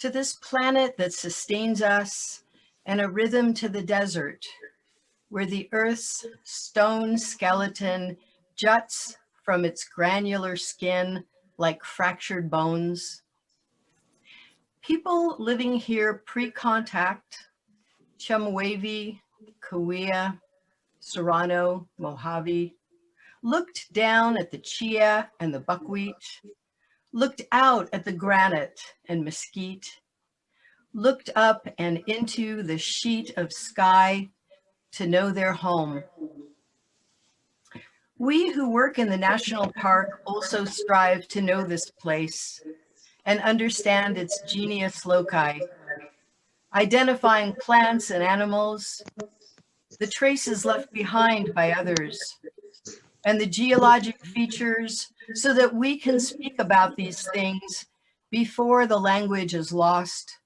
to this planet that sustains us, and a rhythm to the desert, where the earth's stone skeleton juts from its granular skin like fractured bones. People living here pre-contact, Chemehuevi, Cahuilla, Serrano, Mojave, looked down at the chia and the buckwheat, looked out at the granite and mesquite, looked up and into the sheet of sky to know their home. We who work in the national park also strive to know this place and understand its genius loci, identifying plants and animals, the traces left behind by others, and the geologic features so that we can speak about these things before the language is lost,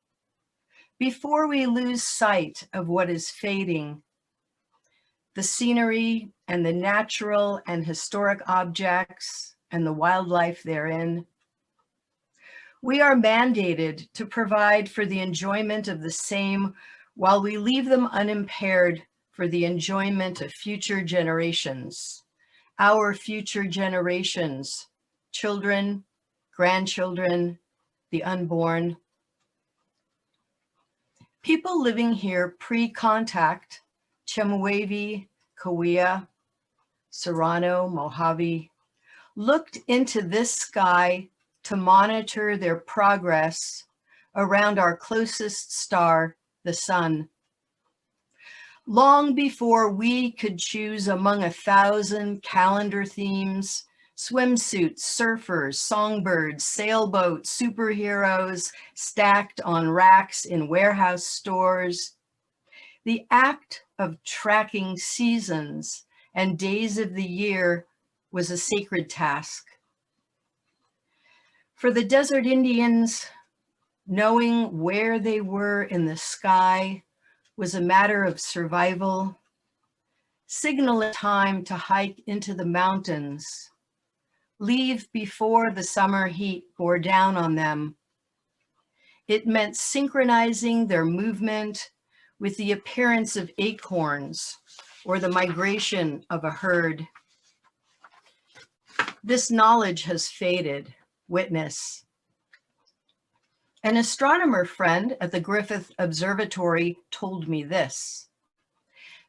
before we lose sight of what is fading, the scenery and the natural and historic objects and the wildlife therein. We are mandated to provide for the enjoyment of the same while we leave them unimpaired for the enjoyment of future generations, our future generations, children, grandchildren, the unborn. People living here pre-contact, Chemehuevi, Cahuilla, Serrano, Mojave, looked into this sky to monitor their progress around our closest star, the sun. Long before we could choose among 1,000 calendar themes, swimsuits, surfers, songbirds, sailboats, superheroes stacked on racks in warehouse stores, the act of tracking seasons and days of the year was a sacred task. For the desert Indians, knowing where they were in the sky was a matter of survival, signaling time to hike into the mountains, leave before the summer heat bore down on them. It meant synchronizing their movement with the appearance of acorns or the migration of a herd. This knowledge has faded. Witness. An astronomer friend at the Griffith Observatory told me this.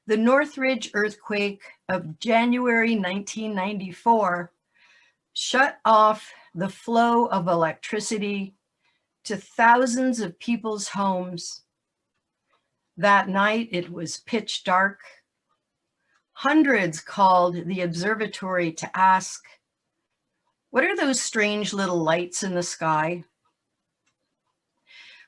The Northridge earthquake of January 1994 shut off the flow of electricity to thousands of people's homes. That night it was pitch dark. Hundreds called the observatory to ask, what are those strange little lights in the sky?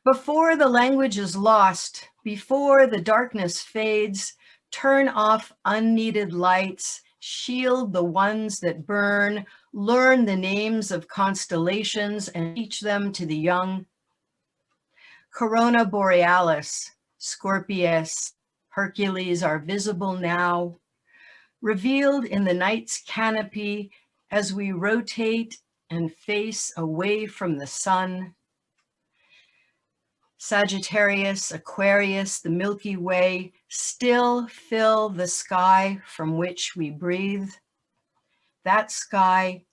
Before the language is lost, before the darkness fades, turn off unneeded lights, shield the ones that burn, learn the names of constellations and teach them to the young. Corona Borealis, Scorpius, Hercules are visible now, revealed in the night's canopy as we rotate and face away from the sun. Sagittarius, Aquarius, the Milky Way still fill the sky from which we breathe. That sky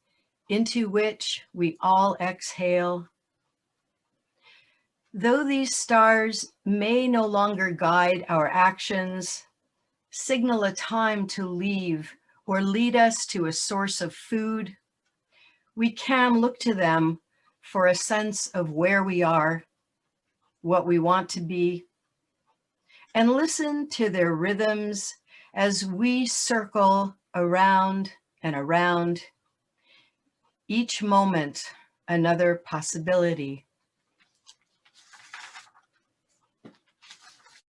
into which we all exhale. Though these stars may no longer guide our actions, signal a time to leave or lead us to a source of food, we can look to them for a sense of where we are, what we want to be, and listen to their rhythms as we circle around and around, each moment another possibility.